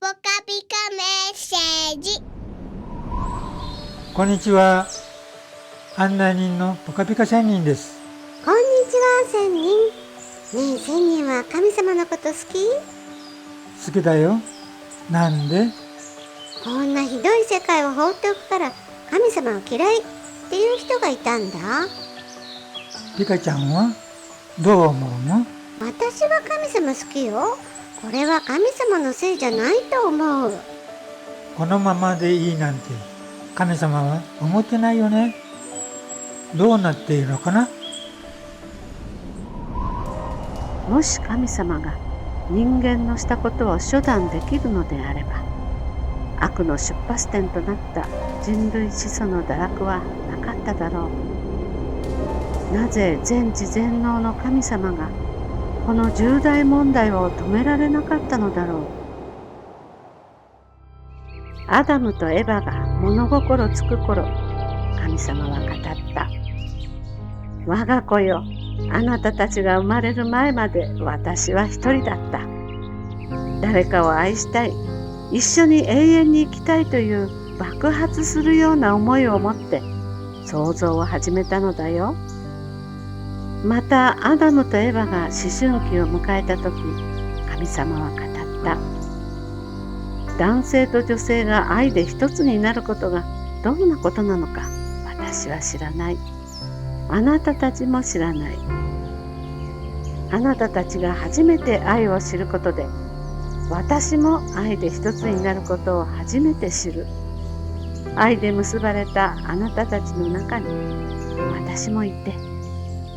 ポカピカメッセージ。こんにちは。案内人のポカピカ仙人です。こんにちは、仙人。ねえ、仙人は神様のこと好き？好きだよ。なんで？こんなひどい世界を放っておくから神様は嫌いっていう人がいたんだ。ピカちゃんはどう思うの？私は神様好きよ。これは神様のせいじゃないと思う。このままでいいなんて神様は思ってないよね。どうなっているのかな？もし神様が人間のしたことを処断できるのであれば、悪の出発点となった人類始祖の堕落はなかっただろう。なぜ全知全能の神様がこの重大問題を止められなかったのだろう。アダムとエバが物心つく頃、神様は語った。我が子よ、あなたたちが生まれる前まで私は一人だった。誰かを愛したい、一緒に永遠に生きたいという爆発するような思いを持って創造を始めたのだよ。またアダムとエバが思春期を迎えた時、神様は語った。男性と女性が愛で一つになることがどんなことなのか私は知らない。あなたたちも知らない。あなたたちが初めて愛を知ることで、私も愛で一つになることを初めて知る。愛で結ばれたあなたたちの中に私もいて、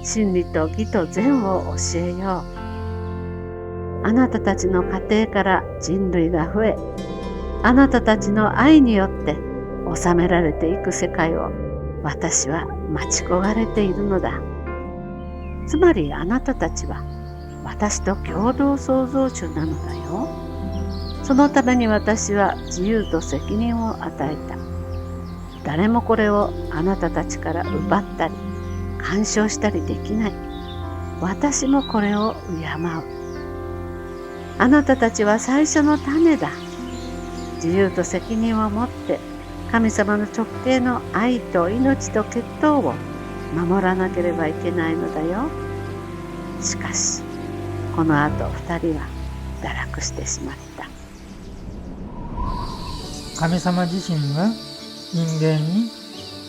真理と義と善を教えよう。あなたたちの家庭から人類が増え、あなたたちの愛によって収められていく世界を私は待ち焦がれているのだ。つまりあなたたちは私と共同創造主なのだよ。そのために私は自由と責任を与えた。誰もこれをあなたたちから奪ったり干渉したりできない。私もこれを敬う。あなたたちは最初の種だ。自由と責任を持って神様の直系の愛と命と血統を守らなければいけないのだよ。しかしこの後二人は堕落してしまった。神様自身が人間に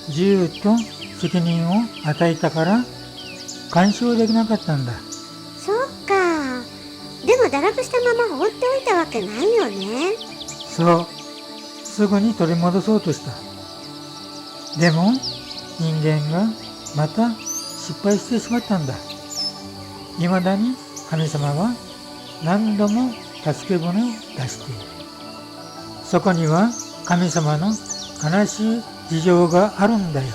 自由と責任を与えたから干渉できなかったんだ。そっか。でも堕落したまま放っておいたわけないよね。そう、すぐに取り戻そうとした。でも人間がまた失敗してしまったんだ。いまだに神様は何度も助け舟を出している。そこには神様の悲しい事情があるんだよ。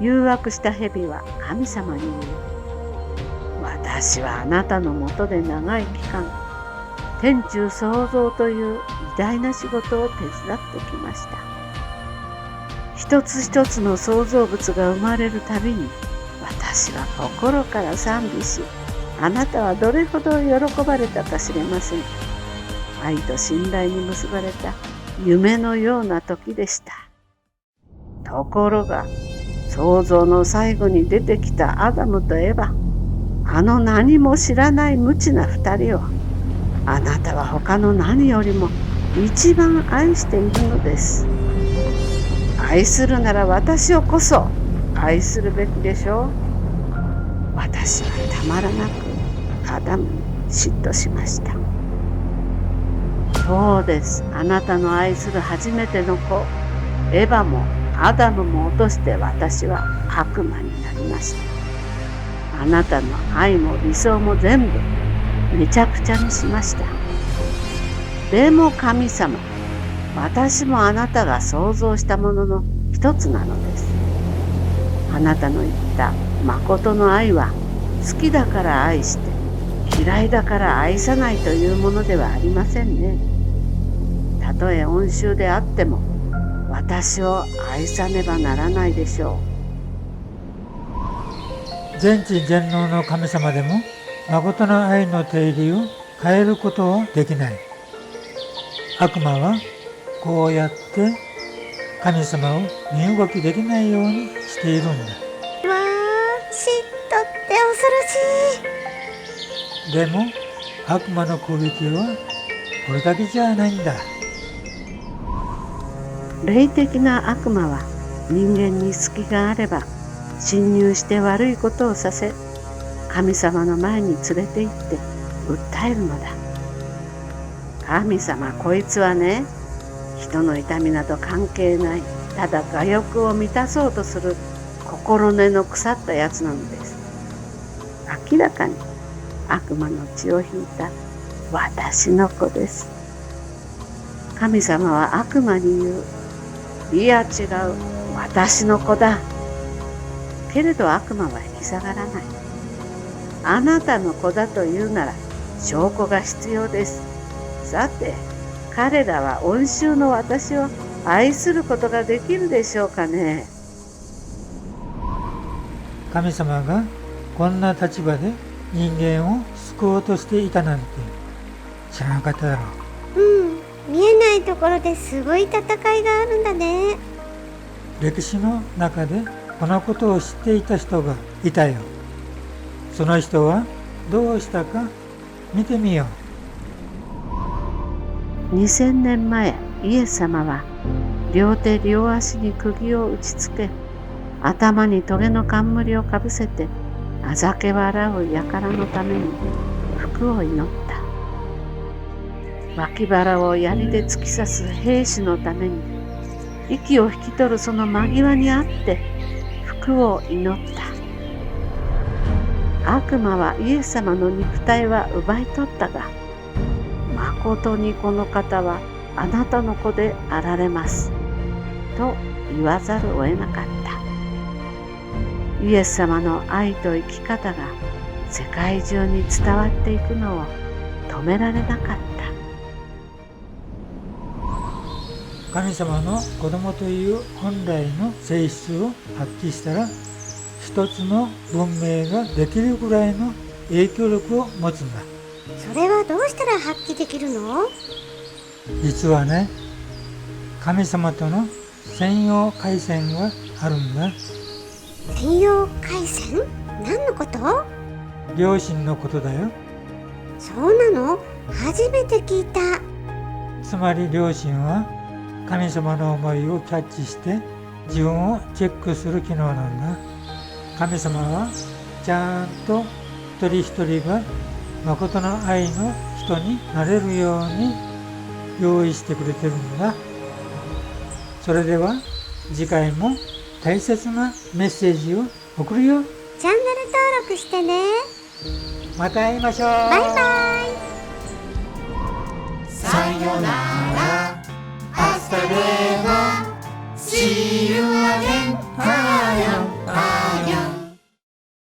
誘惑した蛇は神様に言う。私はあなたのもとで長い期間、天地創造という偉大な仕事を手伝ってきました。一つ一つの創造物が生まれるたびに、私は心から賛美し、あなたはどれほど喜ばれたか知れません。愛と信頼に結ばれた夢のような時でした。ところが、創造の最後に出てきたアダムとエバ、あの何も知らない無知な二人を、あなたは他の何よりも一番愛しているのです。愛するなら私をこそ愛するべきでしょう。私はたまらなくアダムに嫉妬しました。そうです。あなたの愛する初めての子、エバもアダムも落として私は悪魔になりました。あなたの愛も理想も全部めちゃくちゃにしました。でも神様、私もあなたが創造したものの一つなのです。あなたの言った誠の愛は好きだから愛して嫌いだから愛さないというものではありませんね。たとえ恩衆であっても私を愛さねばならないでしょう。全知全能の神様でも誠の愛の定理を変えることはできない。悪魔はこうやって神様を身動きできないようにしているんだ。わあ、嫉妬って恐ろしい。でも悪魔の攻撃はこれだけじゃないんだ。霊的な悪魔は人間に隙があれば侵入して悪いことをさせ、神様の前に連れて行って訴えるのだ。神様、こいつはね、人の痛みなど関係ない、ただ我欲を満たそうとする心根の腐ったやつなのです。明らかに悪魔の血を引いた私の子です。神様は悪魔に言う。いや違う、私の子だ。けれど悪魔は引き下がらない。あなたの子だというなら証拠が必要です。さて、彼らは恩衆の私を愛することができるでしょうかね。神様がこんな立場で人間を救おうとしていたなんて知らなかっただろう。見えないところですごい戦いがあるんだね。歴史の中でこのことを知っていた人がいたよ。その人はどうしたか見てみよう。2000年前、イエス様は両手両足に釘を打ちつけ、頭に棘の冠をかぶせてあざけ笑う輩のために福を祈った。脇腹を槍で突き刺す兵士のために息を引き取るその間際にあって福を祈った。悪魔はイエス様の肉体は奪い取ったが、まことにこの方はあなたの子であられますと言わざるを得なかった。イエス様の愛と生き方が世界中に伝わっていくのを止められなかった。神様の子供という本来の性質を発揮したら、一つの文明ができるぐらいの影響力を持つんだ。それはどうしたら発揮できるの？実はね、神様との専用回線があるんだ。専用回線？何のこと？良心のことだよ。そうなの？初めて聞いた。つまり良心は神様の思いをキャッチして自分をチェックする機能なんだ。神様はちゃんと一人一人が誠の愛の人になれるように用意してくれてるんだ。それでは次回も大切なメッセージを送るよ。チャンネル登録してね。また会いましょう。バイバイ。さよなら。Hasta luego. See you